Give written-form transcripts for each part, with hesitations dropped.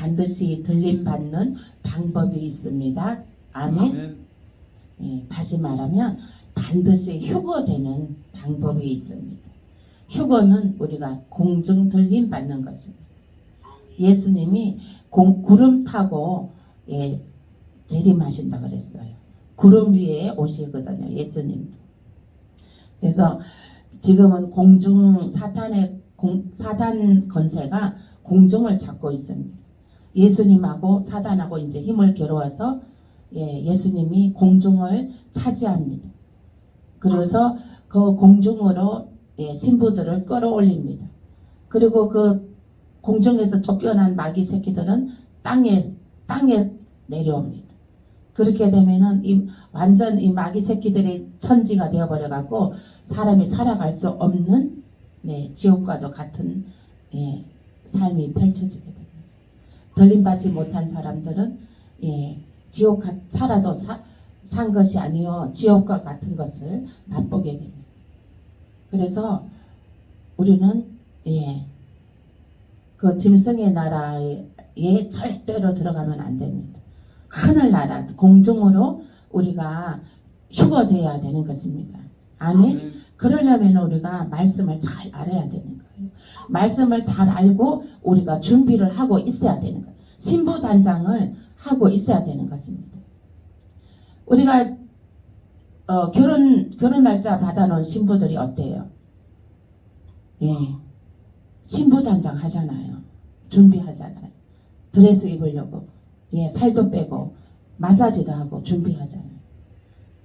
반드시 들림받는 방법이 있습니다. 아멘. 예, 다시 말하면 반드시 휴거되는 방법이 있습니다. 휴거는 우리가 공중 들림받는 것입니다. 예수님이 구름 타고 재림하신다 그랬어요. 구름 위에 오시거든요. 예수님도. 그래서 지금은 사탄 권세가 공중을 잡고 있습니다. 예수님하고 사단하고 이제 힘을 겨루어서 예수님이 공중을 차지합니다. 그래서 그 공중으로 신부들을 끌어올립니다. 그리고 그 공중에서 쫓겨난 마귀 새끼들은 땅에 내려옵니다. 그렇게 되면은 완전 이 마귀 새끼들의 천지가 되어버려 갖고 사람이 살아갈 수 없는 지옥과도 같은 삶이 펼쳐지게 됩니다. 들림받지 못한 사람들은 지옥 살아도 산 것이 아니요 지옥과 같은 것을 맛보게 됩니다. 그래서 우리는 그 짐승의 나라에 절대로 들어가면 안 됩니다. 하늘나라 공중으로 우리가 휴거되어야 되는 것입니다. 아멘. 그러려면 우리가 말씀을 잘 알아야 되는 거예요. 말씀을 잘 알고 우리가 준비를 하고 있어야 되는 거예요. 신부 단장을 하고 있어야 되는 것입니다. 우리가 결혼 날짜 받아놓은 신부들이 어때요? 신부 단장 하잖아요. 준비하잖아요. 드레스 입으려고 살도 빼고 마사지도 하고 준비하잖아요.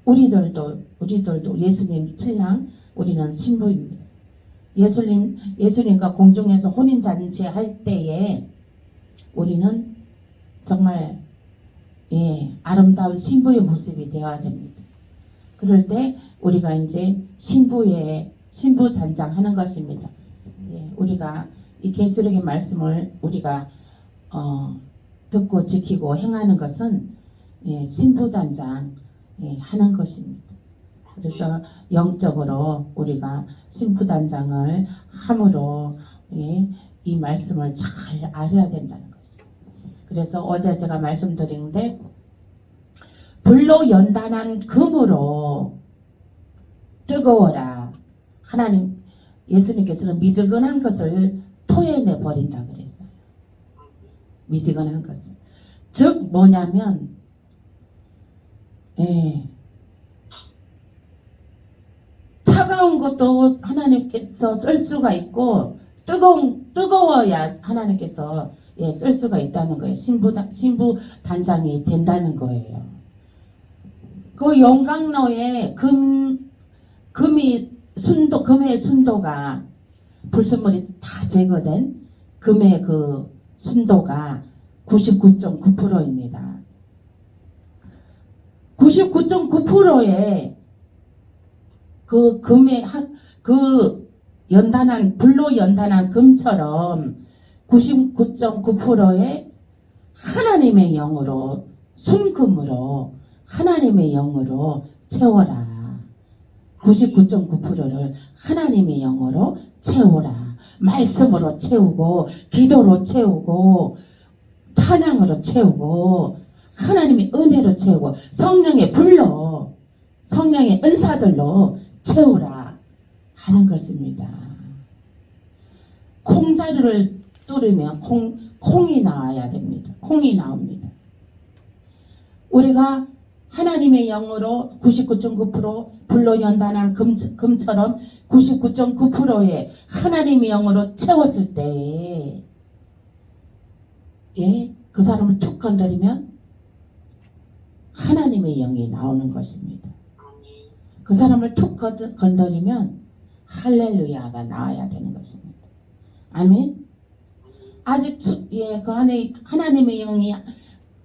우리들도 예수님 신랑 우리는 신부입니다. 예수님과 공중에서 혼인잔치 할 때에 우리는 정말 아름다운 신부의 모습이 되어야 됩니다. 그럴 때 우리가 이제 신부 단장하는 것입니다. 우리가 이 계시록의 말씀을 우리가 듣고 지키고 행하는 것은 신부 단장 하는 것입니다. 그래서 영적으로 우리가 신부 단장을 함으로 이 말씀을 잘 알아야 된다는 것이죠. 그래서 어제 제가 말씀드리는데 불로 연단한 금으로 뜨거워라. 하나님 예수님께서는 미지근한 것을 토해내 버린다 그랬어요. 미지근한 것을. 즉 뭐냐면 차가운 것도 하나님께서 쓸 수가 있고 뜨거워야 하나님께서 쓸 수가 있다는 거예요. 신부 단장이 된다는 거예요. 그 용광로에 금의 순도가 불순물이 다 제거된 금의 그 순도가 99.9%입니다. 99.9%의 그 금의 불로 연단한 금처럼 99.9%의 하나님의 영으로 순금으로 하나님의 영으로 채워라. 99.9%를 하나님의 영으로 채워라. 말씀으로 채우고 기도로 채우고 찬양으로 채우고 하나님의 은혜로 채우고 성령의 불로 성령의 은사들로 채우라 하는 것입니다. 콩자루를 뚫으면 콩이 나와야 됩니다. 콩이 나옵니다. 우리가 하나님의 영으로 99.9% 불로 연단한 금처럼 99.9%의 하나님의 영으로 채웠을 때 그 사람을 툭 건드리면 하나님의 영이 나오는 것입니다. 그 사람을 툭 건드리면 할렐루야가 나와야 되는 것입니다. 아멘. 아직 그 안에 하나님의 영이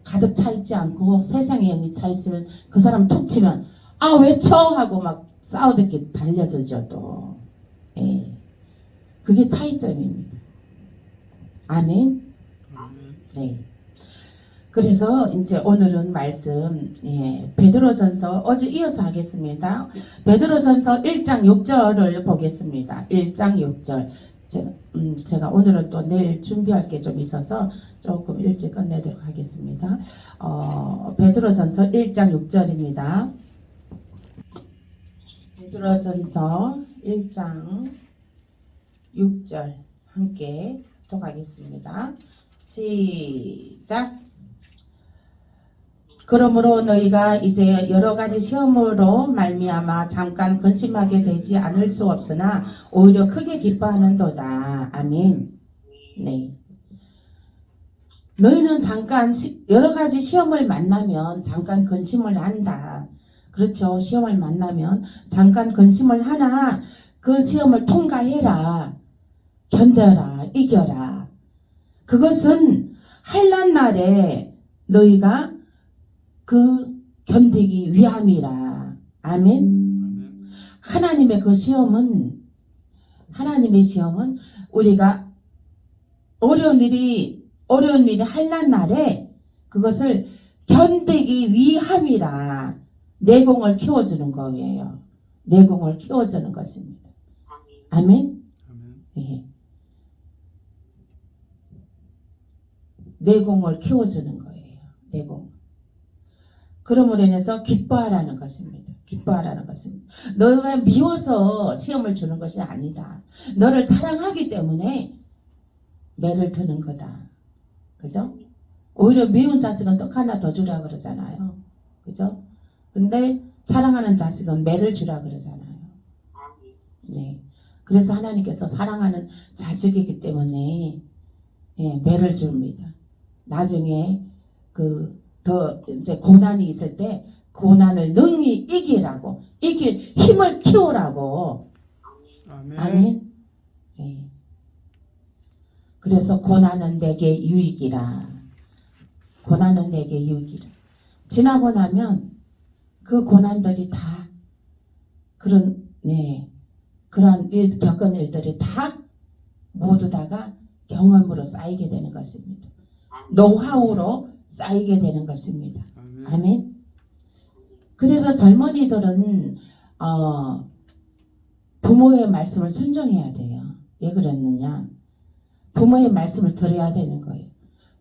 가득 차 있지 않고 세상의 영이 차 있으면 그 사람 툭 치면 왜 쳐? 하고 막 싸우듯이 달려들죠 또. 그게 차이점입니다. 아멘. 네. 그래서 이제 오늘은 말씀 베드로전서 어제 이어서 하겠습니다. 베드로전서 1장 6절을 보겠습니다. 1장 6절. 제가 오늘은 또 내일 준비할 게 좀 있어서 조금 일찍 끝내도록 하겠습니다. 베드로전서 1장 6절입니다. 베드로전서 1장 6절 함께 독하겠습니다. 시작. 그러므로 너희가 이제 여러 가지 시험으로 말미암아 잠깐 근심하게 되지 않을 수 없으나 오히려 크게 기뻐하는도다. 아멘. 네. 너희는 잠깐 여러 가지 시험을 만나면 잠깐 근심을 한다. 그렇죠. 시험을 만나면 잠깐 근심을 하나 그 시험을 통과해라. 견뎌라. 이겨라. 그것은 환난 날에 너희가 그 견디기 위함이라. 아멘. 하나님의 시험은 우리가 어려운 일이 환난 날에 그것을 견디기 위함이라. 내공을 키워주는 거예요. 내공을 키워주는 것입니다. 아멘. 네. 내공을 키워주는 거예요. 내공. 그러므로 인해서 기뻐하라는 것입니다. 기뻐하라는 것입니다. 너가 미워서 시험을 주는 것이 아니다. 너를 사랑하기 때문에 매를 드는 거다. 그죠? 오히려 미운 자식은 떡 하나 더 주라 그러잖아요. 그죠? 근데 사랑하는 자식은 매를 주라 그러잖아요. 네. 그래서 하나님께서 사랑하는 자식이기 때문에 매를 줍니다. 나중에 더 이제 고난이 있을 때 고난을 능히 이기라고, 이길 힘을 키우라고. 아멘. 네. 그래서 고난은 내게 유익이라. 고난은 내게 유익이라. 지나고 나면 그 고난들이 다 그러한 겪은 일들이 다 모두 다가 경험으로 쌓이게 되는 것입니다. 노하우로 쌓이게 되는 것입니다. 아멘. 그래서 젊은이들은 부모의 말씀을 순종해야 돼요. 왜 그랬느냐? 부모의 말씀을 들어야 되는 거예요.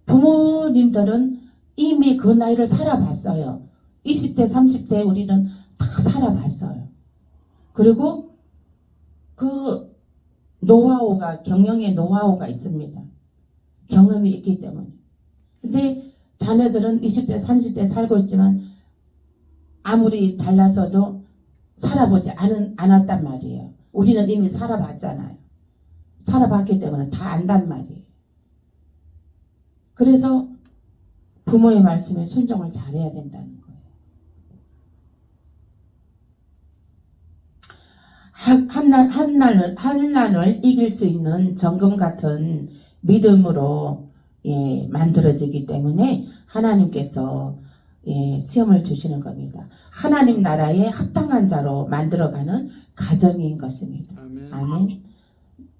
부모님들은 이미 그 나이를 살아봤어요. 20대, 30대 우리는 다 살아봤어요. 그리고 그 경영의 노하우가 있습니다. 경험이 있기 때문에. 근데 자녀들은 20대, 30대 살고 있지만 아무리 잘나서도 살아보지 않았단 말이에요. 우리는 이미 살아봤잖아요. 살아봤기 때문에 다 안단 말이에요. 그래서 부모의 말씀에 순종을 잘해야 된다는 거예요. 환난을 이길 수 있는 정금 같은 믿음으로 만들어지기 때문에 하나님께서 시험을 주시는 겁니다. 하나님 나라에 합당한 자로 만들어가는 가정인 것입니다. 아멘.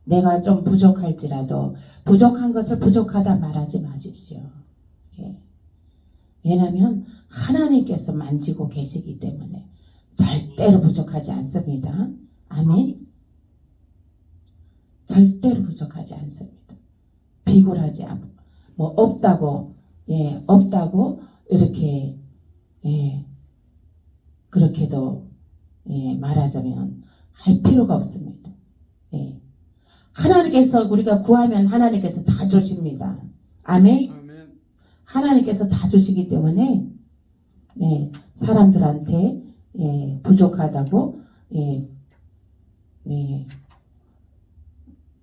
내가 좀 부족할지라도 부족한 것을 부족하다 말하지 마십시오. 왜냐하면 하나님께서 만지고 계시기 때문에 절대로 부족하지 않습니다. 아멘. 절대로 부족하지 않습니다. 비굴하지 않고 없다고 이렇게 그렇게도 말하자면 할 필요가 없습니다. 하나님께서 우리가 구하면 하나님께서 다 주십니다. 아멘. 하나님께서 다 주시기 때문에 사람들한테 부족하다고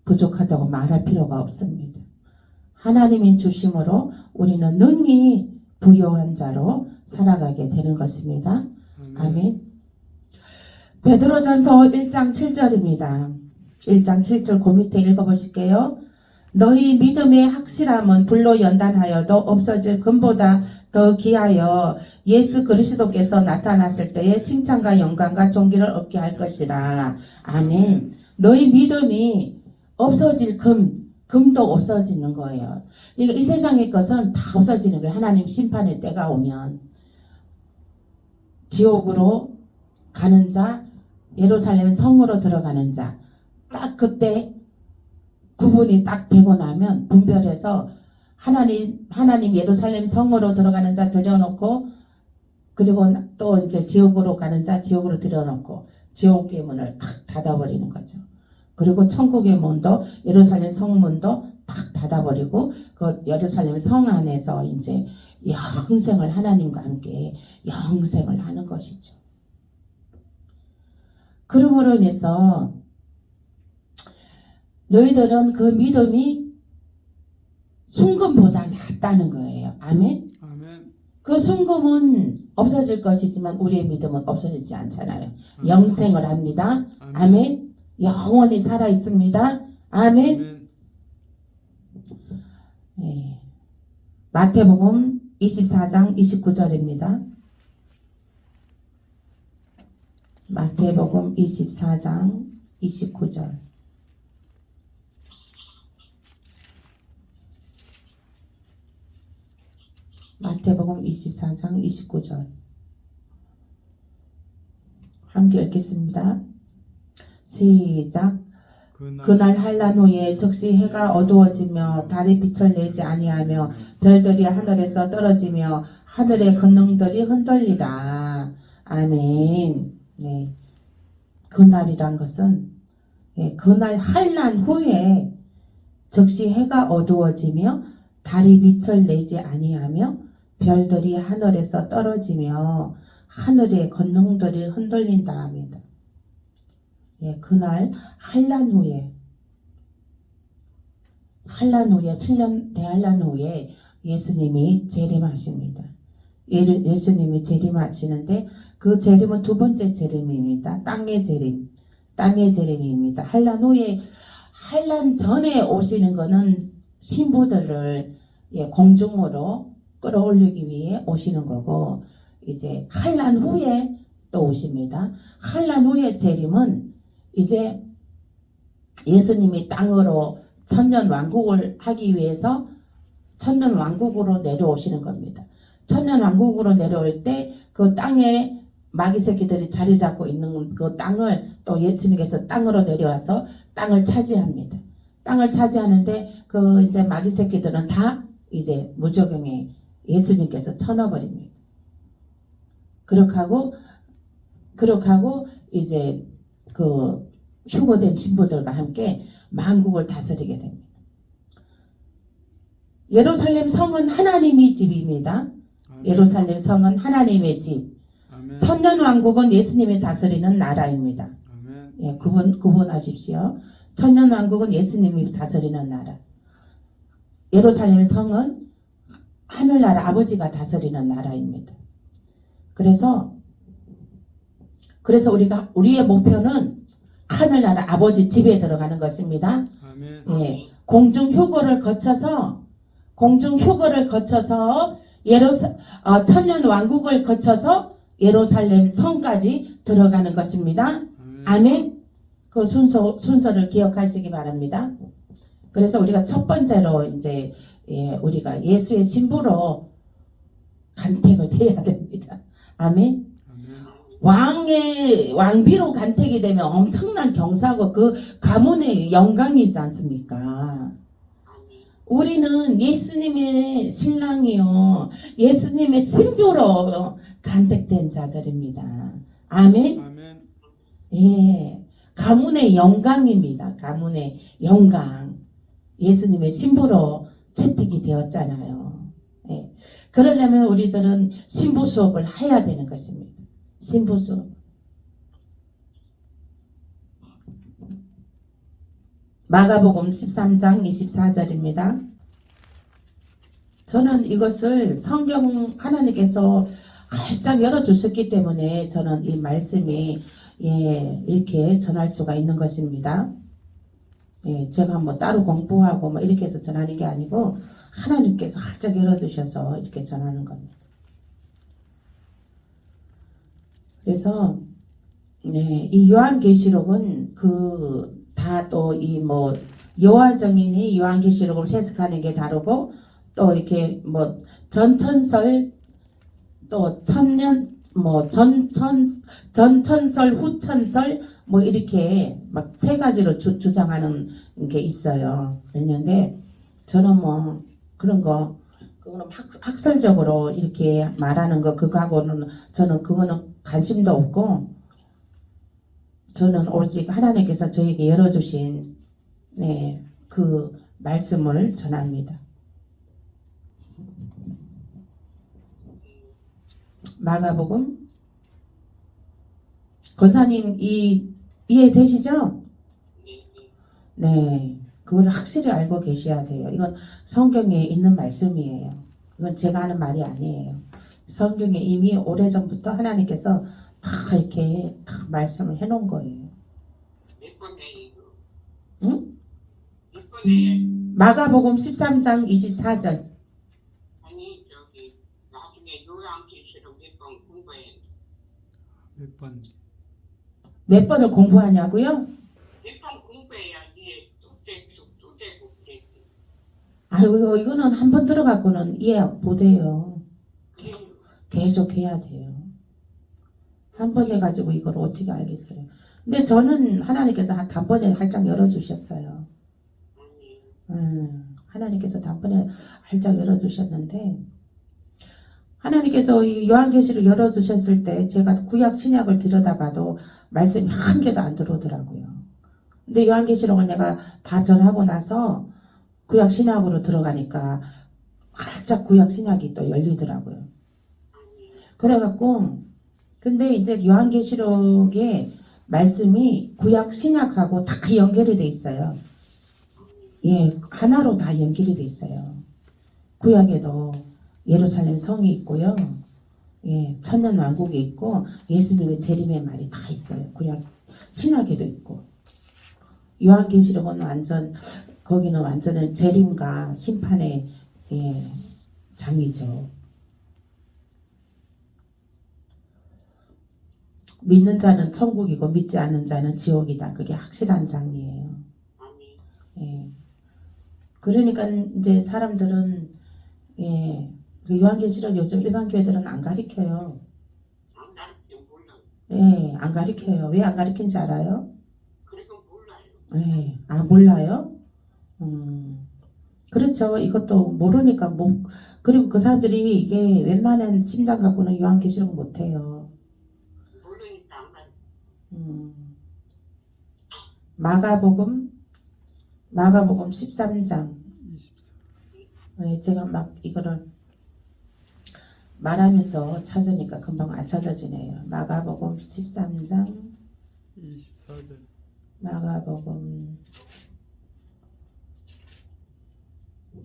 부족하다고 말할 필요가 없습니다. 하나님이 주심으로 우리는 능히 부요한 자로 살아가게 되는 것입니다. 아멘. 베드로전서 1장 7절입니다. 1장 7절 그 밑에 읽어보실게요. 너희 믿음의 확실함은 불로 연단하여도 없어질 금보다 더 귀하여 예수 그리스도께서 나타났을 때에 칭찬과 영광과 존귀를 얻게 할 것이라. 아멘. 너희 믿음이 없어질 금도 없어지는 거예요. 이 세상의 것은 다 없어지는 거예요. 하나님 심판의 때가 오면 지옥으로 가는 자, 예루살렘 성으로 들어가는 자, 딱 그때 구분이 딱 되고 나면 분별해서 하나님 예루살렘 성으로 들어가는 자 들여놓고, 그리고 또 이제 지옥으로 가는 자 지옥으로 들여놓고, 지옥의 문을 탁 닫아버리는 거죠. 그리고 천국의 문도, 예루살렘 성문도 탁 닫아버리고, 그 예루살렘 성 안에서 이제 영생을 하나님과 함께 영생을 하는 것이죠. 그러므로 인해서 너희들은 그 믿음이 순금보다 낫다는 거예요. 아멘? 아멘. 그 순금은 없어질 것이지만 우리의 믿음은 없어지지 않잖아요. 영생을 합니다. 아멘? 영원히 살아 있습니다. 아멘? 네. 마태복음 24장 29절입니다. 마태복음 24장 29절. 마태복음 24장 29절. 함께 읽겠습니다. 시작. 그날 한란 후에 즉시 해가 어두워지며 달이 빛을 내지 아니하며 별들이 하늘에서 떨어지며 하늘의 권능들이 흔들리라. 아멘. 네. 그날이란 것은 그날 한란 후에 즉시 해가 어두워지며 달이 빛을 내지 아니하며 별들이 하늘에서 떨어지며 하늘의 권능들이 흔들린다 합니다. 그날 한란 후에 7년 대한란 후에 예수님이 재림하십니다. 예수님이 재림하시는데 그 재림은 두 번째 재림입니다. 땅의 재림입니다. 한란 후에, 한란 전에 오시는 것은 신부들을 공중으로 끌어올리기 위해 오시는 거고, 이제 한란 후에 또 오십니다. 한란 후에 재림은 이제 예수님이 땅으로 천년 왕국을 하기 위해서 천년 왕국으로 내려오시는 겁니다. 천년 왕국으로 내려올 때 그 땅에 마귀 새끼들이 자리 잡고 있는 그 땅을 또 예수님께서 땅으로 내려와서 땅을 차지합니다. 땅을 차지하는데 그 이제 마귀 새끼들은 다 이제 무적용에 예수님께서 쳐넣어버립니다. 그렇게 하고 이제 그 휴거된 신부들과 함께 만국을 다스리게 됩니다. 예루살렘 성은 하나님의 집입니다. 예루살렘 성은 하나님의 집. 천년 왕국은 예수님이 다스리는 나라입니다. 구분하십시오. 천년 왕국은 예수님이 다스리는 나라. 예루살렘 성은 하늘나라 아버지가 다스리는 나라입니다. 그래서 우리의 목표는 하늘나라 아버지 집에 들어가는 것입니다. 공중 휴거를 거쳐서 천년 왕국을 거쳐서 예루살렘 성까지 들어가는 것입니다. 아멘. 그 순서를 기억하시기 바랍니다. 그래서 우리가 첫 번째로 이제 우리가 예수의 신부로 간택을 돼야 됩니다. 아멘. 왕비로 간택이 되면 엄청난 경사고 그 가문의 영광이지 않습니까? 우리는 예수님의 신랑이요, 예수님의 신부로 간택된 자들입니다. 아멘. 가문의 영광입니다. 가문의 영광. 예수님의 신부로 채택이 되었잖아요. 그러려면 우리들은 신부 수업을 해야 되는 것입니다. 신부 수업. 마가복음 13장 24절입니다. 저는 이것을 성경 하나님께서 활짝 열어주셨기 때문에 저는 이 말씀이 이렇게 전할 수가 있는 것입니다. 제가 뭐 따로 공부하고 뭐 이렇게 해서 전하는 게 아니고 하나님께서 활짝 열어주셔서 이렇게 전하는 겁니다. 그래서 이 요한계시록은 다 또 이 뭐 여호와정인이 요한계시록을 해석하는 게 다르고 또 이렇게 뭐 전천설 또 뭐 전천설, 후천설 뭐 이렇게 막 세 가지로 주장하는 게 있어요. 있는데 저는 뭐 그런 거 그거는 학설적으로 이렇게 말하는 거 그거하고는 저는 그거는 관심도 없고 저는 오직 하나님께서 저에게 열어주신 네, 그 말씀을 전합니다. 마가복음 권사님 이해되시죠? 네, 그걸 확실히 알고 계셔야 돼요. 이건 성경에 있는 말씀이에요. 이건 제가 하는 말이 아니에요. 성경에 이미 오래전부터 하나님께서 다 이렇게 다 말씀을 해놓은 거예요. 몇 번에 이거? 응? 몇 번에? 마가복음 13장 24절. 아니 저기 나중에 요한계시록 몇 번 공부해. 몇 번? 몇 번을 공부하냐고요? 몇 번 공부해야 이게 또 되고 그랬지. 아유 이거는 한 번 들어갖고는 이해 못해요. 그래요. 계속 해야 돼요. 한 번 해가지고 이걸 어떻게 알겠어요. 근데 저는 하나님께서 단번에 활짝 열어주셨어요. 하나님께서 단번에 활짝 열어주셨는데 하나님께서 이 요한계시를 열어주셨을 때 제가 구약 신약을 들여다봐도 말씀이 한 개도 안 들어오더라고요. 근데 요한계시록을 내가 다 전하고 나서 구약 신약으로 들어가니까 활짝 구약 신약이 또 열리더라고요. 그래갖고 근데 이제 요한계시록의 말씀이 구약 신약하고 다 연결이 돼 있어요. 예, 하나로 다 연결이 돼 있어요. 구약에도 예루살렘 성이 있고요. 예, 천년 왕국이 있고 예수님의 재림의 말이 다 있어요. 구약 신약에도 있고. 요한계시록은 완전 거기는 완전히 재림과 심판의 예, 장이죠. 믿는 자는 천국이고 믿지 않는 자는 지옥이다. 그게 확실한 장이에요. 예. 그러니까 이제 사람들은 예, 그 요한계시록 요즘 일반 교회들은 안 가르쳐요. 안 가르쳐 몰라. 예, 안 가르쳐요. 왜 안 가르치는지 알아요? 그리고 몰라요. 예, 아 몰라요? 그렇죠. 이것도 모르니까 뭐 그리고 그 사람들이 이게 웬만한 심장 갖고는 요한계시록 못해요. 모르니까 안 가르쳐. 마가복음 13장. 예, 제가 막 이거를 말하면서 찾으니까 금방 안 찾아지네요. 마가복음 13장 24절. 마가복음.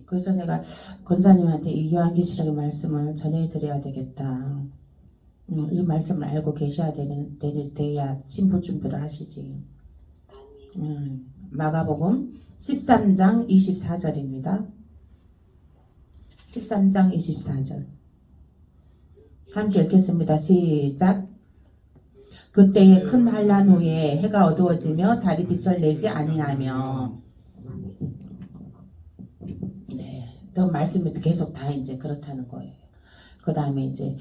그래서 내가 권사님한테 이 요한계시록의 말씀을 전해드려야 되겠다. 이 말씀을 알고 계셔야 돼야 신부 준비를 하시지. 마가복음 13장 24절입니다. 13장 24절. 함께 읽겠습니다. 시작. 그때의 큰 환난 후에 해가 어두워지며 달이 빛을 내지 아니하며. 네, 또 말씀이 계속 다 이제 그렇다는 거예요. 그 다음에 이제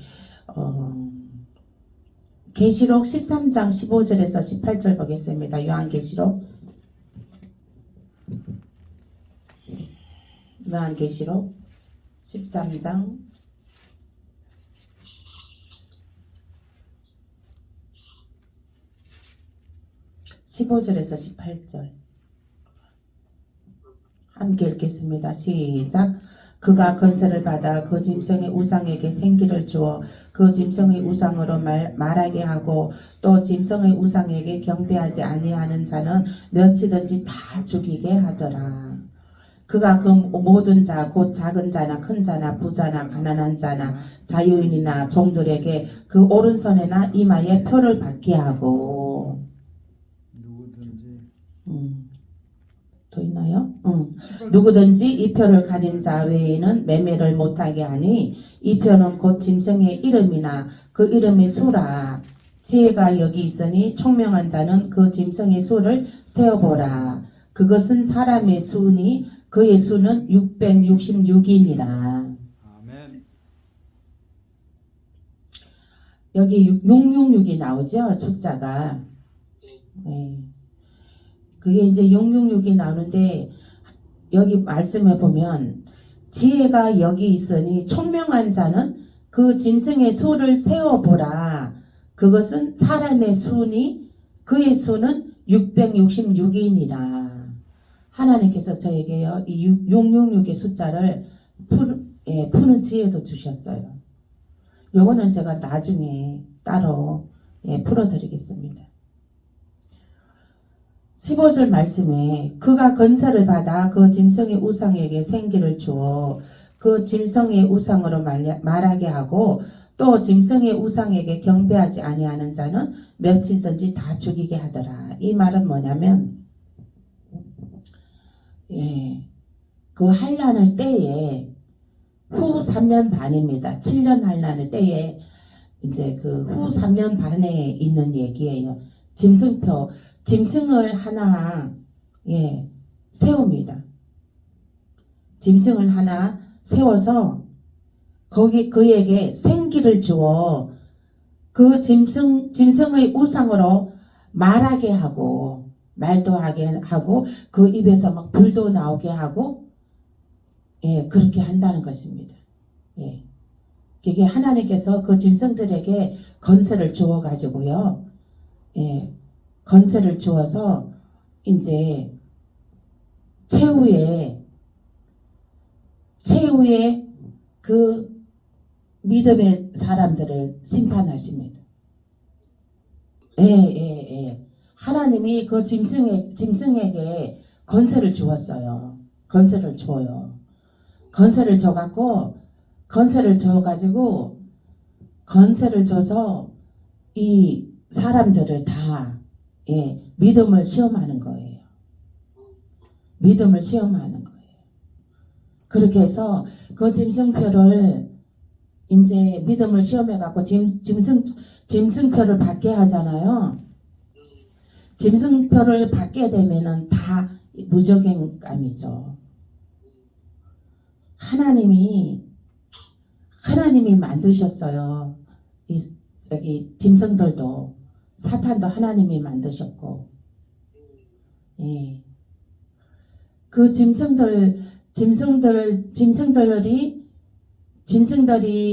계시록 13장 15절에서 18절 보겠습니다. 요한계시록 13장 15절에서 18절 함께 읽겠습니다. 시작. 그가 건설을 받아 그 짐승의 우상에게 생기를 주어 그 짐승의 우상으로 말하게 하고 또 짐승의 우상에게 경배하지 아니하는 자는 몇이든지 다 죽이게 하더라. 그가 그 모든 자 곧 작은 자나 큰 자나 부자나 가난한 자나 자유인이나 종들에게 그 오른손에나 이마에 표를 받게 하고. 누구든지 또 있나요? 누구든지 이 표를 가진 자 외에는 매매를 못하게 하니 이 표는 곧 짐승의 이름이나 그 이름의 수라. 지혜가 여기 있으니 총명한 자는 그 짐승의 수를 세어보라. 그것은 사람의 수니 그의 수는 666이니라. 아멘. 여기 666이 나오죠? 숫자가. 예. 그게 이제 666이 나오는데 여기 말씀해 보면 지혜가 여기 있으니 총명한 자는 그 짐승의 수를 세어보라. 그것은 사람의 수니 그의 수는 666이니라. 하나님께서 저에게요 이 666의 숫자를 푸는 지혜도 주셨어요. 요거는 제가 나중에 따로 풀어드리겠습니다. 15절 말씀에 그가 건설을 받아 그 짐승의 우상에게 생기를 주어 그 짐승의 우상으로 말하게 하고 또 짐승의 우상에게 경배하지 아니하는 자는 며칠든지 다 죽이게 하더라. 이 말은 뭐냐면 그 환난의 때에 후 3년 반입니다. 7년 환난의 때에 이제 그 후 3년 반에 있는 얘기예요. 짐승을 하나 세웁니다. 짐승을 하나 세워서 그에게 생기를 주어 그 짐승의 우상으로 말하게 하고 말도 하게 하고 그 입에서 막 불도 나오게 하고 그렇게 한다는 것입니다. 이게 하나님께서 그 짐승들에게 건설을 주어 가지고요. 건설을 주어서 이제 최후에 그 믿음의 사람들을 심판하십니다. 하나님이 그 짐승에게 건설을 주었어요. 건설을 줘요. 건설을 줘서 이 사람들을 다 믿음을 시험하는 거예요. 믿음을 시험하는 거예요. 그렇게 해서 그 짐승표를 이제 믿음을 시험해갖고 짐승표를 받게 하잖아요. 짐승표를 받게 되면은 다 무적행감이죠. 하나님이 만드셨어요. 여기 짐승들도 사탄도 하나님이 만드셨고, 그 짐승들이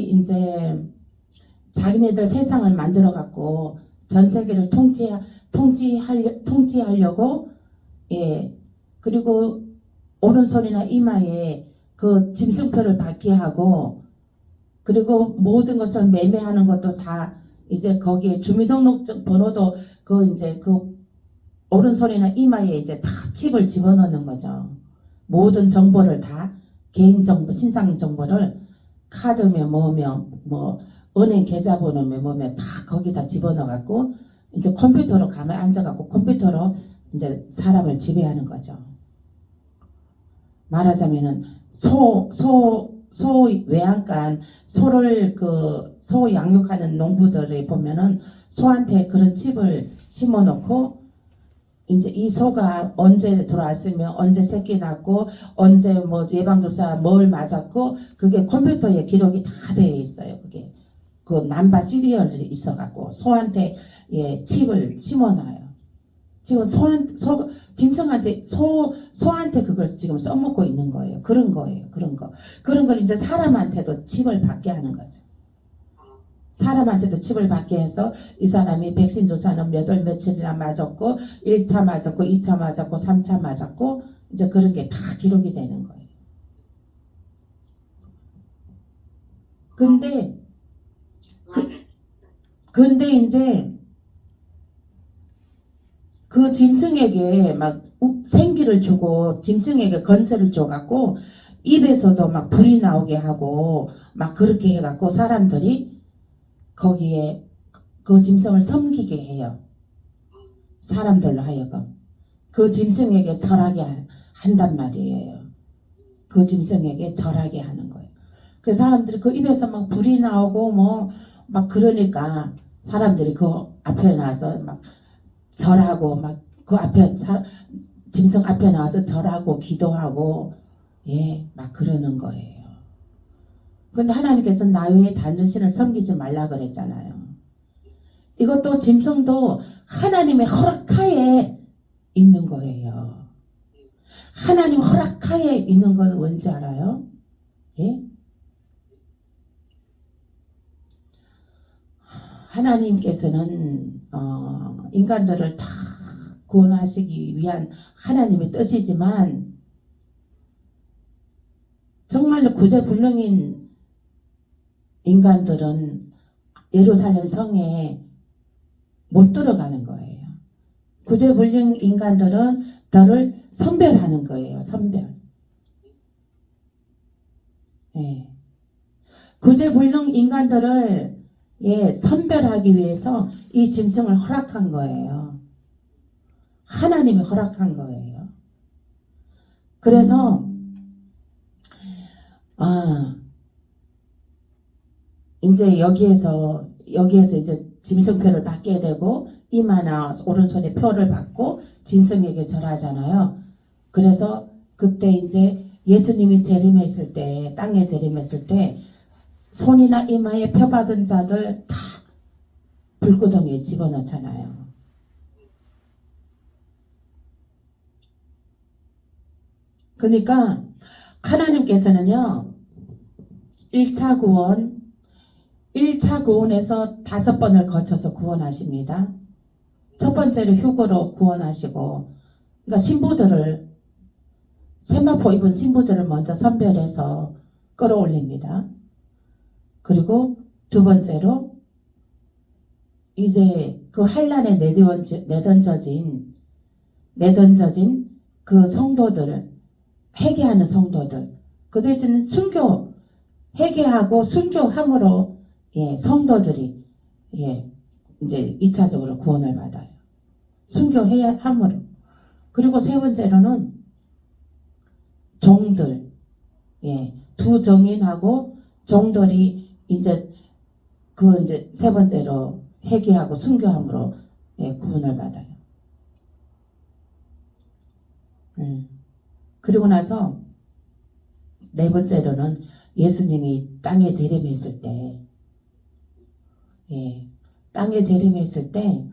이제 자기네들 세상을 만들어 갖고 전 세계를 통치하려고 그리고 오른손이나 이마에 그 짐승표를 받게 하고 그리고 모든 것을 매매하는 것도 다 이제 거기에 주민등록증 번호도 이제 그 오른손이나 이마에 이제 다 칩을 집어넣는 거죠. 모든 정보를 다 개인정보, 신상정보를 카드며 뭐며 뭐 은행 계좌번호며 뭐며 다 거기다 집어넣어갖고 이제 컴퓨터로 가만히 앉아갖고 컴퓨터로 이제 사람을 지배하는 거죠. 말하자면은 외양간 소를 소 양육하는 농부들을 보면은 소한테 그런 칩을 심어놓고 이제 이 소가 언제 돌아왔으면 언제 새끼 낳고 언제 뭐 예방주사 뭘 맞았고 그게 컴퓨터에 기록이 다 되어 있어요. 그게 그 남바 시리얼이 있어갖고 소한테 칩을 심어놔요. 지금 소한테 그걸 지금 써먹고 있는 거예요. 그런 거예요. 그런 걸 이제 사람한테도 칩을 받게 하는 거죠. 사람한테도 칩을 받게 해서 이 사람이 백신 주사는 몇 월 며칠이나 맞았고 1차 맞았고 2차 맞았고 3차 맞았고 이제 그런 게 다 기록이 되는 거예요. 근데 이제 그 짐승에게 막 생기를 주고 짐승에게 건설을 줘갖고 입에서도 막 불이 나오게 하고 막 그렇게 해갖고 사람들이 거기에 그 짐승을 섬기게 해요. 사람들로 하여금 그 짐승에게 절하게 한단 말이에요. 그 짐승에게 절하게 하는 거예요. 그 사람들이 그 입에서 막 불이 나오고 뭐 막 그러니까 사람들이 그 앞에 나와서 막 절하고 막 그 앞에 짐승 앞에 나와서 절하고 기도하고 막 그러는 거예요. 근데 하나님께서 나 외에 다른 신을 섬기지 말라 그랬잖아요. 이것도 짐승도 하나님의 허락하에 있는 거예요. 하나님 허락하에 있는 건 뭔지 알아요? 예? 하나님께서는 인간들을 다 구원하시기 위한 하나님의 뜻이지만 정말로 구제불능인 인간들은 예루살렘 성에 못 들어가는 거예요. 구제불능 인간들은 너를 선별하는 거예요. 선별. 예. 구제불능 인간들을 선별하기 위해서 이 짐승을 허락한 거예요. 하나님이 허락한 거예요. 그래서 이제 여기에서 이제 짐승표를 받게 되고 이마나 오른손에 표를 받고 짐승에게 절하잖아요. 그래서 그때 이제 예수님이 재림했을 때, 땅에 재림했을 때 손이나 이마에 표 받은 자들 다 불구덩이에 집어넣잖아요. 그러니까 하나님께서는요 1차 구원에서 5번을 거쳐서 구원하십니다. 첫 번째로 휴거로 구원하시고, 그러니까 신부들을, 세마포 입은 신부들을 먼저 선별해서 끌어올립니다. 그리고 두 번째로 이제 그 환란에 내던져진 그 성도들을, 회개하는 성도들, 그 대신 회개하고 순교함으로 성도들이 이제 2차적으로 구원을 받아요. 순교해야 함으로. 그리고 세 번째로는 종들, 두 정인하고 종들이 이제 세 번째로 회개하고 순교함으로 구원을 받아요. 그리고 나서 네 번째로는 예수님이 땅에 재림했을 때, 땅에 재림했을 때,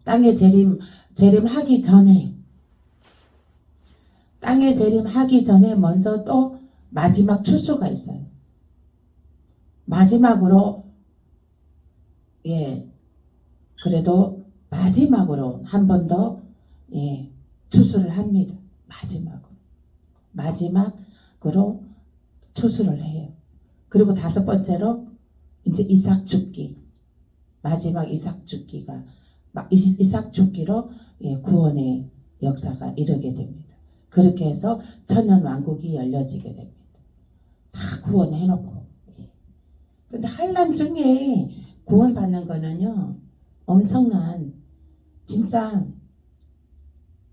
땅에 재림하기 전에 먼저 또 마지막 추수가 있어요. 마지막으로 그래도 마지막으로 한 번 더 추수를 합니다. 마지막으로 추수를 해요. 그리고 5번째로 이제 이삭 죽기, 마지막 이삭 죽기로 구원의 역사가 이르게 됩니다. 그렇게 해서 천년 왕국이 열려지게 됩니다. 다 구원해놓고. 근데 환난 중에 구원받는 거는요 엄청난, 진짜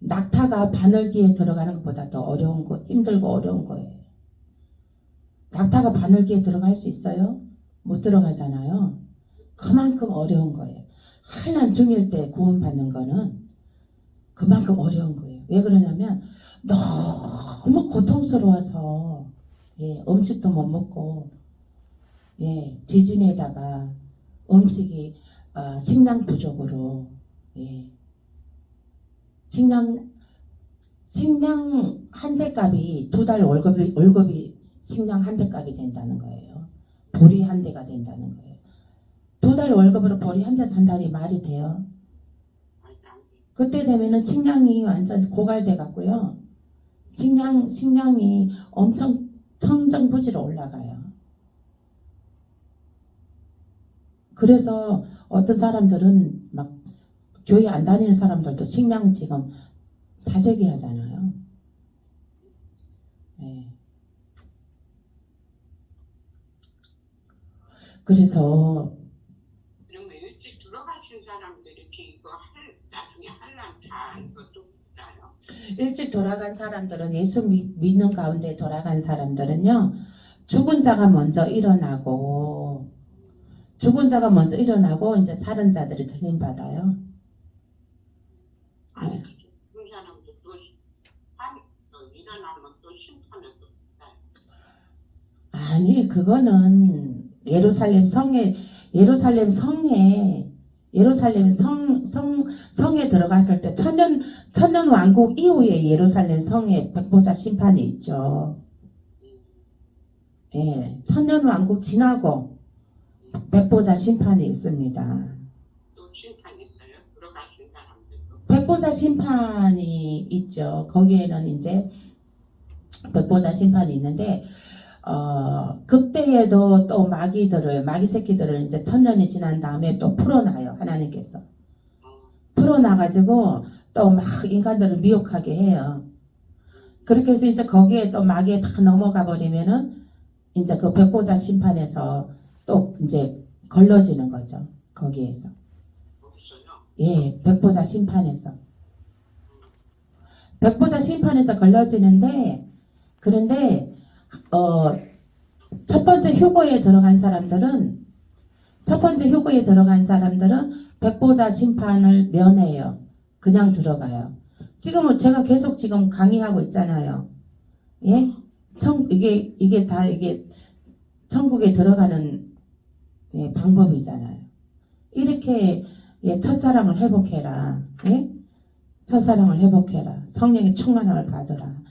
낙타가 바늘기에 들어가는 것보다 더 힘들고 어려운 거예요. 낙타가 바늘기에 들어갈 수 있어요? 못 들어가잖아요. 그만큼 어려운 거예요. 환난 중일 때 구원받는 거는 그만큼 어려운 거예요. 왜 그러냐면 너무 고통스러워서 음식도 못 먹고 지진에다가 음식이 식량 부족으로 식량 한 대 값이 2달 월급이 식량 한 대 값이 된다는 거예요. 보리 한 대가 된다는 거예요. 2달 월급으로 보리 한 대 산다니 말이 돼요? 그때 되면은 식량이 완전 고갈돼 갖고요. 식량이 엄청 천정부지로 올라가요. 그래서 어떤 사람들은 막 교회 안 다니는 사람들도 식량 지금 사재기 하잖아요. 그래서 그러면 일찍 들어가신 사람들이 이거 나중에 환란 다 이것도 있어요. 일찍 돌아간 사람들은, 예수 믿는 가운데 돌아간 사람들은요 죽은 자가 먼저 일어나고 이제 살은 자들이 들림받아요. 아니 그 사람도 또 일어나면 또 심판을 또 받아요. 아니, 그거는 예루살렘 성에 예루살렘 성에 들어갔을 때 천년 왕국 이후에 예루살렘 성에 백보자 심판이 있죠. 예, 천년 왕국 지나고 백보자 심판이 있습니다. 또 심판 있어요? 들어가신 사람들도. 백보자 심판이 있죠. 거기에는 이제 백보자 심판이 있는데 그때에도 또 마귀 새끼들을 이제 천년이 지난 다음에 또 풀어놔요. 하나님께서 풀어놔가지고 또 막 인간들을 미혹하게 해요. 그렇게 해서 이제 거기에 또 마귀에 다 넘어가 버리면은 이제 그 백보자 심판에서 또 이제 걸러지는 거죠. 거기에서. 없어요. 예, 백보자 심판에서 걸러지는데, 그런데 첫 번째 휴거에 들어간 사람들은 백보자 심판을 면해요. 그냥 들어가요. 지금은 제가 계속 지금 강의하고 있잖아요. 예? 이게 다 천국에 들어가는 방법이잖아요. 이렇게 첫사랑을 회복해라. 예? 첫사랑을 회복해라. 성령의 충만함을 받으라.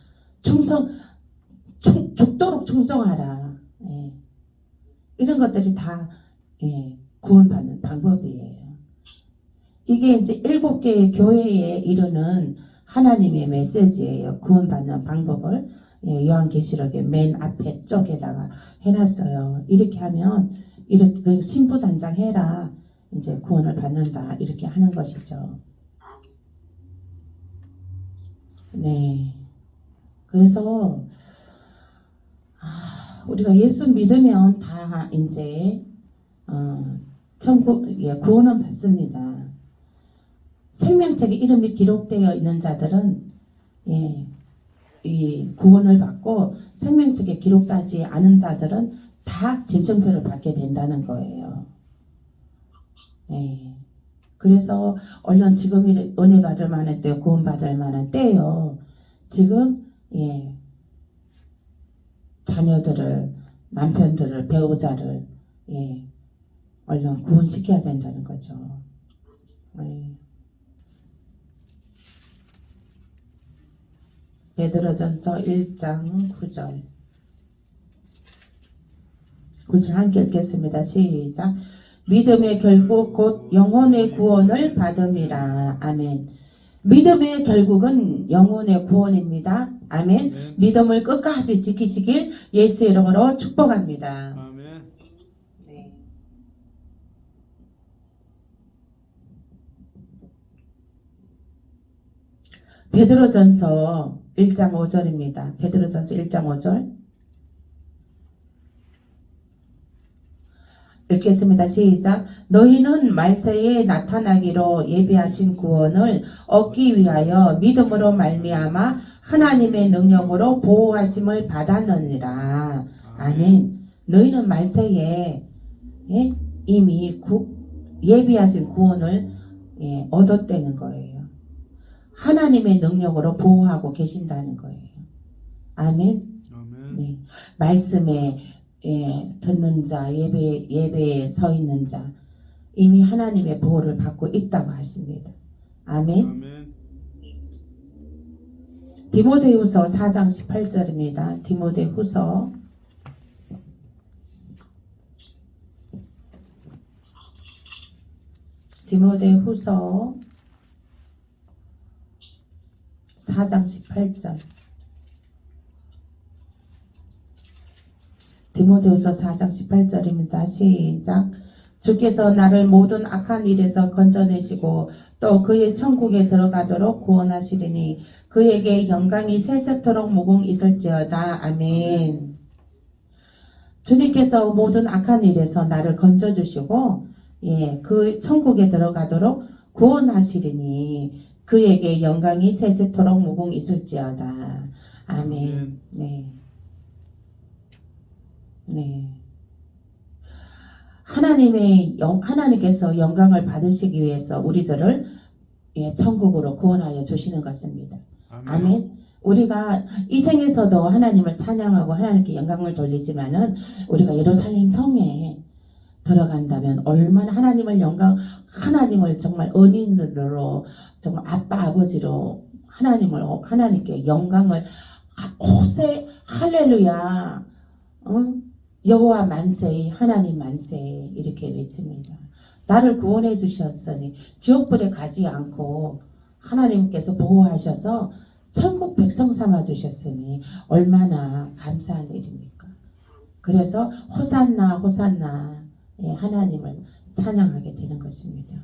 죽도록 충성하라. 예. 이런 것들이 다 구원받는 방법이에요. 이게 이제 7개의 교회에 이르는 하나님의 메시지예요. 구원받는 방법을 요한계시록의 맨 앞에 쪽에다가 해놨어요. 이렇게 하면 이렇게 신부단장 해라. 이제 구원을 받는다. 이렇게 하는 것이죠. 네. 그래서 우리가 예수 믿으면 다 이제 천국 구원은 받습니다. 생명책에 이름이 기록되어 있는 자들은 이 구원을 받고 생명책에 기록되지 않은 자들은 다 짐승표를 받게 된다는 거예요. 그래서 얼른 지금이 은혜 받을 만한 때요, 구원 받을 만한 때요. 지금 자녀들을, 남편들을, 배우자를 얼른 구원시켜야 된다는 거죠. 베드로전서 1장 9절. 9절 함께 읽겠습니다. 시작. 믿음의 결국 곧 영혼의 구원을 받음이라. 아멘. 믿음의 결국은 영혼의 구원입니다. 아멘. 믿음을 끝까지 지키시길 예수 이름으로 축복합니다. 아멘. 네. 베드로전서 1장 5절입니다. 베드로전서 1장 5절. 읽겠습니다. 시작. 너희는 말세에 나타나기로 예비하신 구원을 얻기 위하여 믿음으로 말미암아 하나님의 능력으로 보호하심을 받았느니라. 아멘. 너희는 말세에 이미 예비하신 구원을 얻었다는 거예요. 하나님의 능력으로 보호하고 계신다는 거예요. 아멘. 아멘. 네. 말씀에 듣는 자, 예배에 서 있는 자, 이미 하나님의 보호를 받고 있다고 하십니다. 아멘. 아멘. 디모데후서 4장 18절입니다. 디모데후서 4장 18절. 디모데후서 4장 18절입니다. 시작. 주께서 나를 모든 악한 일에서 건져내시고 또 그의 천국에 들어가도록 구원하시리니 그에게 영광이 세세토록 무궁있을지어다. 아멘. 주님께서 모든 악한 일에서 나를 건져주시고 그 천국에 들어가도록 구원하시리니 그에게 영광이 세세토록 무궁있을지어다. 아멘. 네. 네. 하나님께서 영광을 받으시기 위해서 우리들을 천국으로 구원하여 주시는 것입니다. 아멘. 우리가 이 생에서도 하나님을 찬양하고 하나님께 영광을 돌리지만은 우리가 예루살렘 성에 들어간다면 얼마나 하나님을 하나님을 정말 은인으로 정말 아빠 아버지로 하나님께 영광을 호세 할렐루야 여호와 만세 하나님 만세 이렇게 외칩니다. 나를 구원해 주셨으니 지옥불에 가지 않고 하나님께서 보호하셔서 천국 백성 삼아 주셨으니 얼마나 감사한 일입니까? 그래서 호산나 호산나 하나님을 찬양하게 되는 것입니다.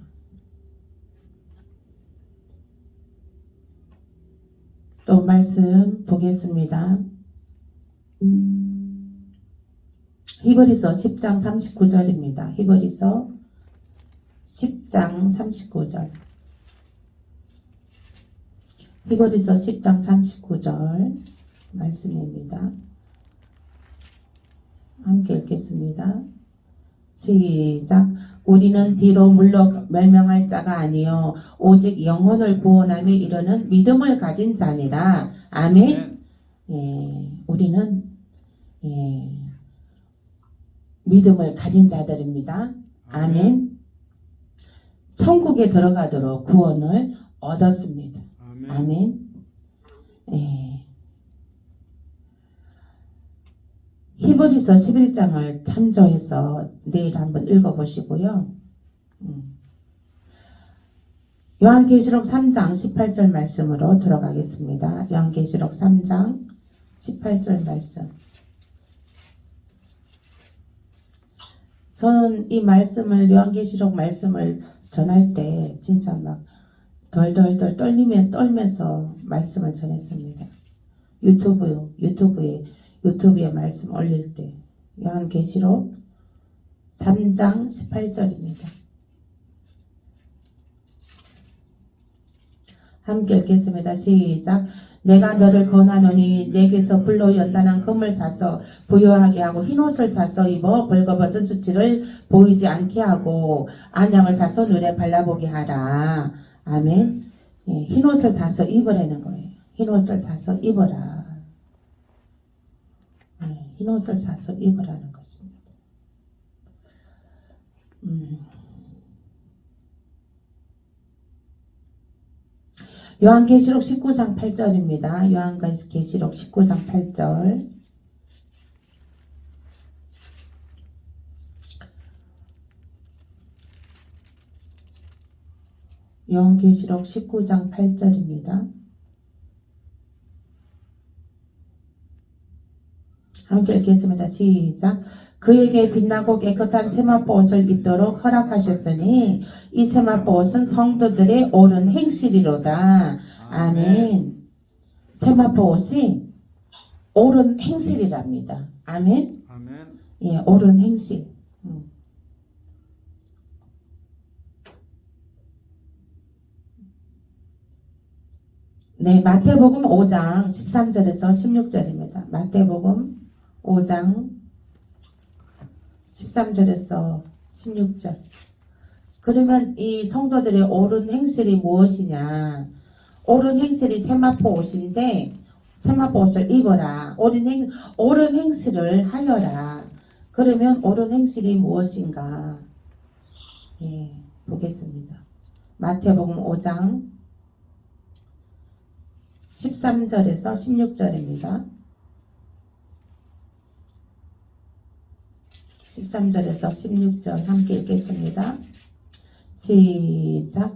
또 말씀 보겠습니다. 히브리서 10장 39절입니다. 히브리서 10장 39절. 히브리서 10장 39절 말씀입니다. 함께 읽겠습니다. 시작. 우리는 뒤로 물러 멸망할 자가 아니요 오직 영혼을 구원하며 이르는 믿음을 가진 자니라. 아멘. 우리는 믿음을 가진 자들입니다. 아멘. 천국에 들어가도록 구원을 얻었습니다. 아멘. 히브리서 11장을 참조해서 내일 한번 읽어보시고요. 요한계시록 3장 18절 말씀으로 들어가겠습니다. 요한계시록 3장 18절 말씀. 저는 이 말씀을 요한계시록 말씀을 전할 때 진짜 막 덜덜덜 떨면서 말씀을 전했습니다. 유튜브에 말씀 올릴 때 요한계시록 3장 18절입니다. 함께 읽겠습니다. 시작. 내가 너를 권하노니 내게서 불로 연단한 금을 사서 부요하게 하고 흰옷을 사서 입어 벌거벗은 수치를 보이지 않게 하고 안양을 사서 눈에 발라보게 하라. 아멘. 흰옷을 사서 입으라는 거예요. 흰옷을 사서 입어라. 흰옷을 사서 입으라는 것입니다. 요한계시록 19장 8절입니다. 요한계시록 19장 8절. 요한계시록 19장 8절입니다. 함께 읽겠습니다. 시작. 그에게 빛나고 깨끗한 세마포 옷을 입도록 허락하셨으니 이 세마포 옷은 성도들의 옳은 행실이로다. 아멘. 세마포 옷이 옳은 행실이랍니다. 아멘. 예, 옳은 행실. 네, 마태복음 5장 13절에서 16절입니다. 마태복음 5장 13절에서 16절. 그러면 이 성도들의 옳은 행실이 무엇이냐? 옳은 행실이 세마포 옷인데 세마포 옷을 입어라. 옳은 행실을 하여라. 그러면 옳은 행실이 무엇인가? 예, 보겠습니다. 마태복음 5장 13절에서 16절입니다. 13절에서 16절 함께 읽겠습니다. 시작.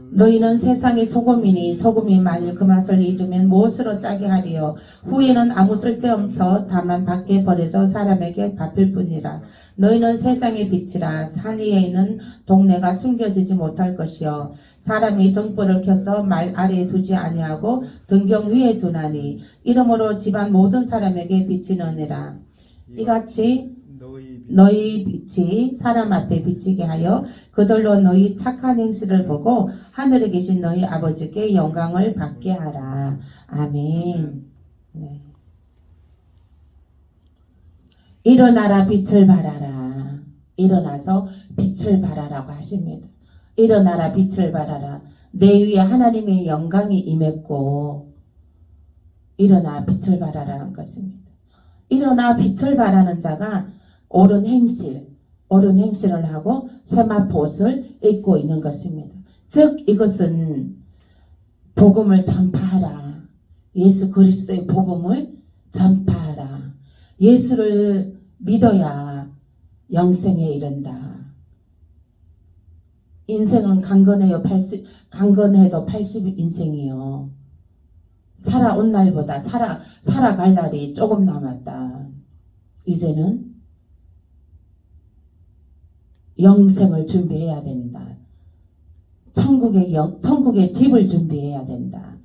너희는 세상의 소금이니 소금이 만일 그 맛을 잃으면 무엇으로 짜게 하리요? 후에는 아무 쓸데없어 다만 밖에 버려져 사람에게 밟힐 뿐이라. 너희는 세상의 빛이라. 산 위에 있는 동네가 숨겨지지 못할 것이요 사람이 등불을 켜서 말 아래에 두지 아니하고 등경 위에 두나니 이러므로 집안 모든 사람에게 빛이 나니라. 이같이 너희 빛이 사람 앞에 비치게 하여 그들로 너희 착한 행실을 보고 하늘에 계신 너희 아버지께 영광을 받게 하라. 아멘. 네. 일어나라 빛을 발하라. 일어나서 빛을 발하라고 하십니다. 일어나라 빛을 발하라. 내 위에 하나님의 영광이 임했고 일어나 빛을 발하라는 것입니다. 일어나 빛을 발하는 자가 옳은 행실을 하고 세마포옷을 입고 있는 것입니다. 즉 이것은 복음을 전파하라. 예수 그리스도의 복음을 전파하라. 예수를 믿어야 영생에 이른다. 인생은 강건해도 80인생이요. 살아온 날보다 살아갈 날이 조금 남았다. 이제는 영생을 준비해야 된다. 천국의 집을 준비해야 된다.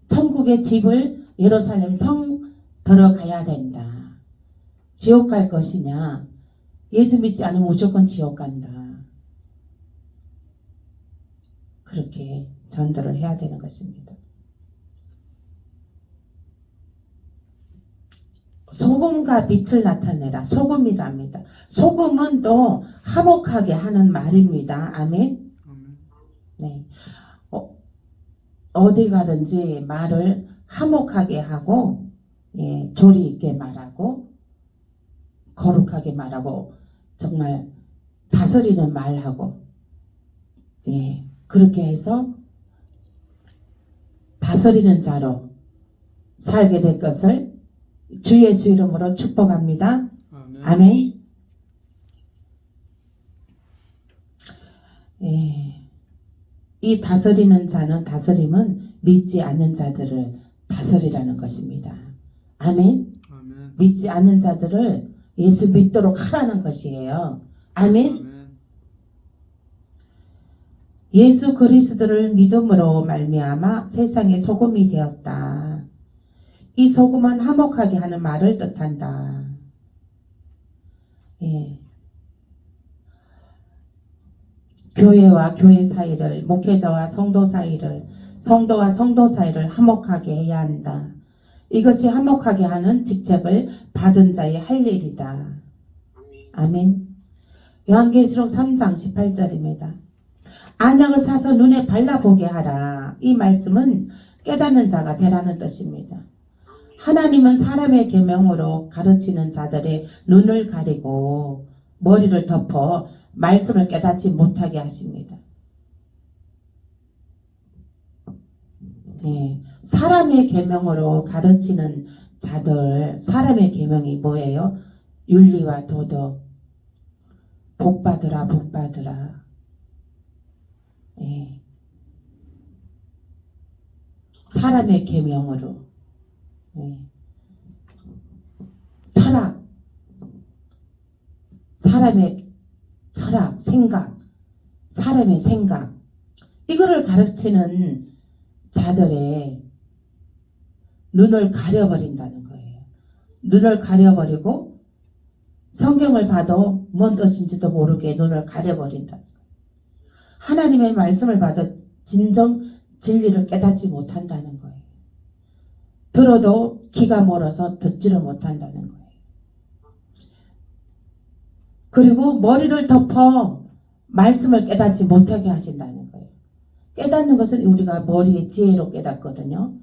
천국의 집을 예루살렘 성 들어가야 된다. 지옥 갈 것이냐? 예수 믿지 않으면 무조건 지옥 간다. 그렇게 전도를 해야 되는 것입니다. 소금과 빛을 나타내라. 소금이랍니다. 소금은 또 화목하게 하는 말입니다. 아멘. 네. 어디 가든지 말을 화목하게 하고, 예, 조리 있게 말하고, 거룩하게 말하고, 정말 다스리는 말하고, 예, 그렇게 해서 다스리는 자로 살게 될 것을 주 예수 이름으로 축복합니다. 아멘. 예. 이 다스리는 자는, 다스림은 믿지 않는 자들을 다스리라는 것입니다. 아멘. 아멘. 믿지 않는 자들을 예수 믿도록 하라는 것이에요. 아멘. 아멘. 예수 그리스도를 믿음으로 말미암아 세상의 소금이 되었다. 이 소금은 화목하게 하는 말을 뜻한다. 예. 교회와 교회 사이를, 목회자와 성도 사이를, 성도와 성도 사이를 화목하게 해야 한다. 이것이 화목하게 하는 직책을 받은 자의 할 일이다. 아멘. 요한계시록 3장 18절입니다. 안약을 사서 눈에 발라보게 하라. 이 말씀은 깨닫는 자가 되라는 뜻입니다. 하나님은 사람의 계명으로 가르치는 자들의 눈을 가리고 머리를 덮어 말씀을 깨닫지 못하게 하십니다. 네, 사람의 계명으로 가르치는 자들, 사람의 계명이 뭐예요? 윤리와 도덕, 복받으라, 복받으라. 네. 사람의 계명으로, 네. 철학, 사람의 철학, 생각, 사람의 생각, 이거를 가르치는 자들의 눈을 가려버린다는 거예요. 눈을 가려버리고 성경을 봐도 뭔 뜻인지도 모르게 눈을 가려버린다는 거예요. 하나님의 말씀을 봐도 진정 진리를 깨닫지 못한다는 거예요. 들어도 귀가 멀어서 듣지를 못한다는 거예요. 그리고 머리를 덮어 말씀을 깨닫지 못하게 하신다는 거예요. 깨닫는 것은 우리가 머리의 지혜로 깨닫거든요.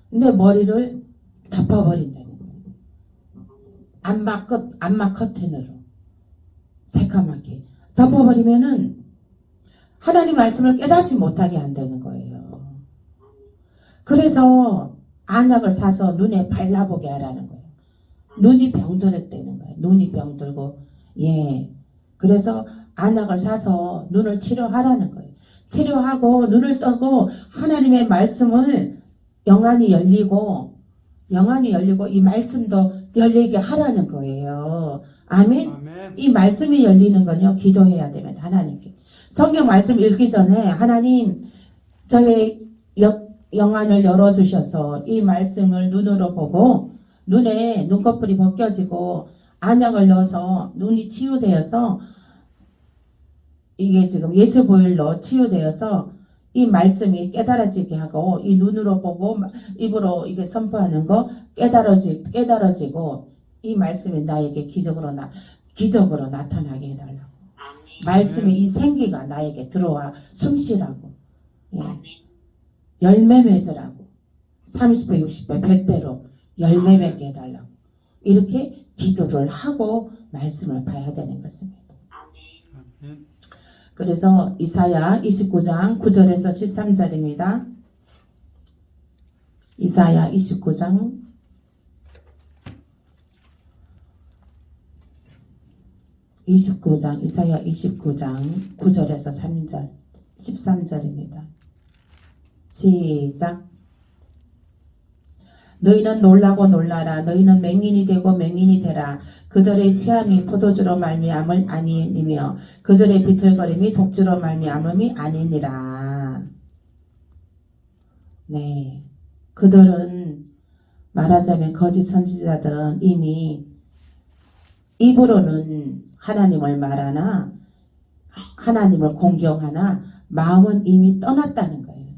근데 머리를 덮어버린다는 거예요. 안마 커튼으로 새까맣게 덮어버리면은 하나님 말씀을 깨닫지 못하게 한다는 거예요. 그래서 안약을 사서 눈에 발라보게 하라는 거예요. 눈이 병들었다는 거예요. 눈이 병들고, 예. 그래서 안약을 사서 눈을 치료하라는 거예요. 치료하고 눈을 뜨고 하나님의 말씀을 영안이 열리고 이 말씀도 열리게 하라는 거예요. 아멘. 아멘. 이 말씀이 열리는 건요, 기도해야 됩니다. 하나님께. 성경 말씀 읽기 전에 하나님, 저의 영안을 열어주셔서 이 말씀을 눈으로 보고 눈에 눈꺼풀이 벗겨지고 안약을 넣어서 눈이 치유되어서 이게 지금 예수 보혈로 치유되어서 이 말씀이 깨달아지게 하고 이 눈으로 보고 입으로 이게 선포하는 거 깨달아지고 이 말씀이 나에게 기적으로 나타나게 해달라고. 말씀의 이 생기가 나에게 들어와 숨쉬라고. 예. 열매 맺으라고. 30배, 60배, 100배로 열매 맺게 해달라고. 이렇게 기도를 하고 말씀을 봐야 되는 것입니다. 아멘. 아멘. 그래서 이사야 29장 9절에서 13절입니다. 이사야 29장 29장 이사야 29장 9절에서 3절 13절입니다. 시작. 너희는 놀라고 놀라라. 너희는 맹인이 되고 맹인이 되라. 그들의 취함이 포도주로 말미암을 아니니며 그들의 비틀거림이 독주로 말미암음이 아니니라. 네, 그들은 말하자면 거짓 선지자들은 이미 입으로는 하나님을 말하나 하나님을 공경하나 마음은 이미 떠났다는 거예요.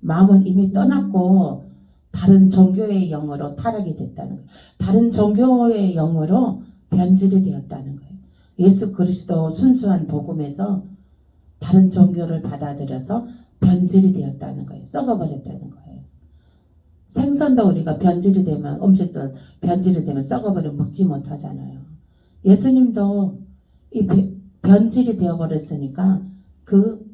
마음은 이미 떠났고 다른 종교의 영으로 타락이 됐다는 거예요. 다른 종교의 영으로 변질이 되었다는 거예요. 예수 그리스도 순수한 복음에서 다른 종교를 받아들여서 변질이 되었다는 거예요. 썩어버렸다는 거예요. 생선도 우리가 변질이 되면 음식도 변질이 되면 썩어버리면 먹지 못하잖아요. 예수님도 이 변질이 되어버렸으니까 그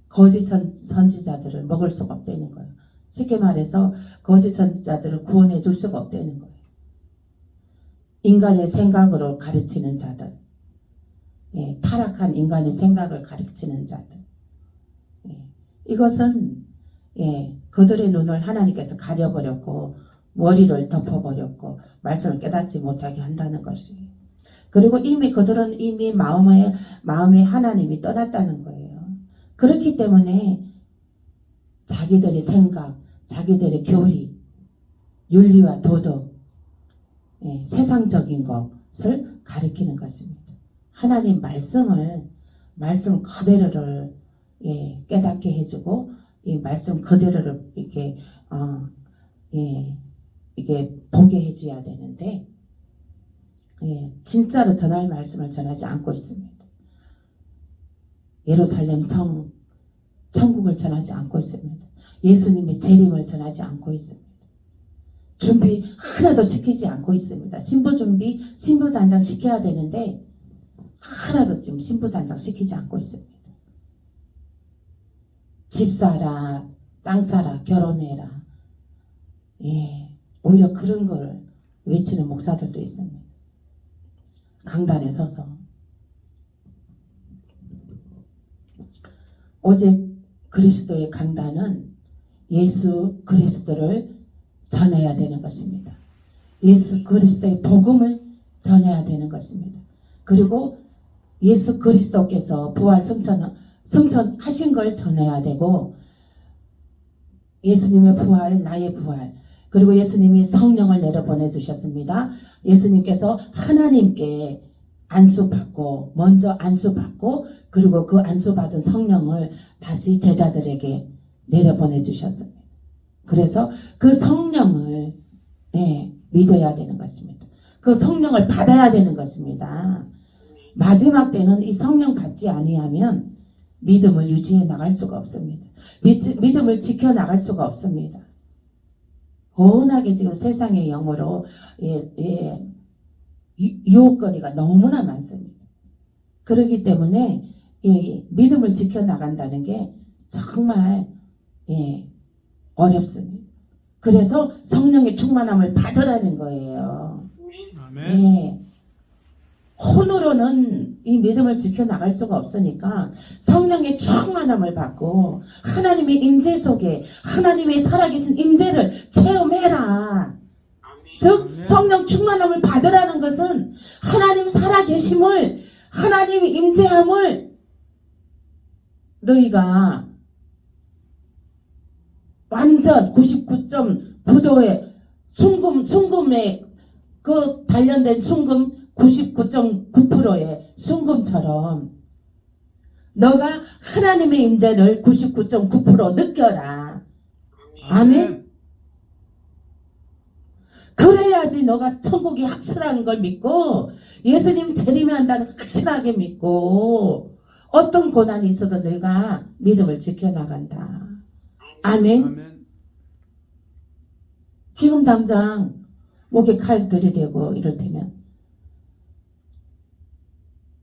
거짓 선지자들을 먹을 수가 없다는 거예요. 쉽게 말해서 거짓 선지자들을 구원해 줄 수가 없다는 거예요. 인간의 생각으로 가르치는 자들, 예, 타락한 인간의 생각을 가르치는 자들, 예, 이것은 예, 그들의 눈을 하나님께서 가려버렸고 머리를 덮어버렸고 말씀을 깨닫지 못하게 한다는 것이에요. 그리고 이미 그들은 이미 마음에 하나님이 떠났다는 거예요. 그렇기 때문에 자기들의 생각, 자기들의 교리, 윤리와 도덕, 예, 세상적인 것을 가리키는 것입니다. 하나님 말씀 그대로를 예, 깨닫게 해주고 이 말씀 그대로를 이렇게 이게 보게 해줘야 되는데 예, 진짜로 전할 말씀을 전하지 않고 있습니다. 예루살렘 성 천국을 전하지 않고 있습니다. 예수님의 재림을 전하지 않고 있습니다. 준비 하나도 시키지 않고 있습니다. 신부 준비, 신부 단장 시켜야 되는데 하나도 지금 신부 단장 시키지 않고 있습니다. 집 사라, 땅 사라, 결혼해라. 예, 오히려 그런 걸 외치는 목사들도 있습니다. 강단에 서서 오직 그리스도의 강단은 예수 그리스도를 전해야 되는 것입니다. 예수 그리스도의 복음을 전해야 되는 것입니다. 그리고 예수 그리스도께서 부활 승천하신 걸 전해야 되고 예수님의 부활, 나의 부활, 그리고 예수님이 성령을 내려 보내주셨습니다. 예수님께서 하나님께 안수받고 먼저 안수받고 그리고 그 안수받은 성령을 다시 제자들에게 내려 보내주셨습니다. 그래서 그 성령을 믿어야 되는 것입니다. 그 성령을 받아야 되는 것입니다. 마지막 때는 이 성령 받지 아니하면 믿음을 유지해 나갈 수가 없습니다. 믿음을 지켜 나갈 수가 없습니다. 워낙에 지금 세상의 영으로 유혹거리가 너무나 많습니다. 그렇기 때문에 믿음을 지켜 나간다는 게 정말 어렵습니다. 그래서 성령의 충만함을 받으라는 거예요. 아멘. 혼으로는 이 믿음을 지켜나갈 수가 없으니까 성령의 충만함을 받고 하나님의 임재 속에 하나님의 살아계신 임재를 체험해라. 즉 성령 충만함을 받으라는 것은 하나님 살아계심을 하나님의 임재함을 너희가 완전 99.9도의 순금에 그 단련된 순금 99.9%의 순금처럼 너가 하나님의 임재를 99.9% 느껴라. 아멘. 그래야지 너가 천국이 확실한 걸 믿고 예수님 재림이 한다는 걸 확실하게 믿고 어떤 고난이 있어도 너가 믿음을 지켜나간다. 아멘. 아멘. 지금 당장 목에 칼 들이대고 이럴 테면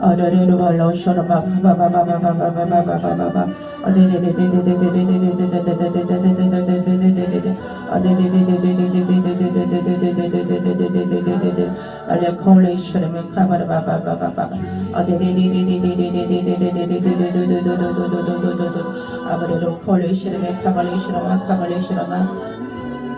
어르르르 걸로 쇼르마 카바바바바바바바바바바바 알레 콜레 쇼르마 카바바바바바바 아베르르 콜레 쇼르마 카발레 쇼르마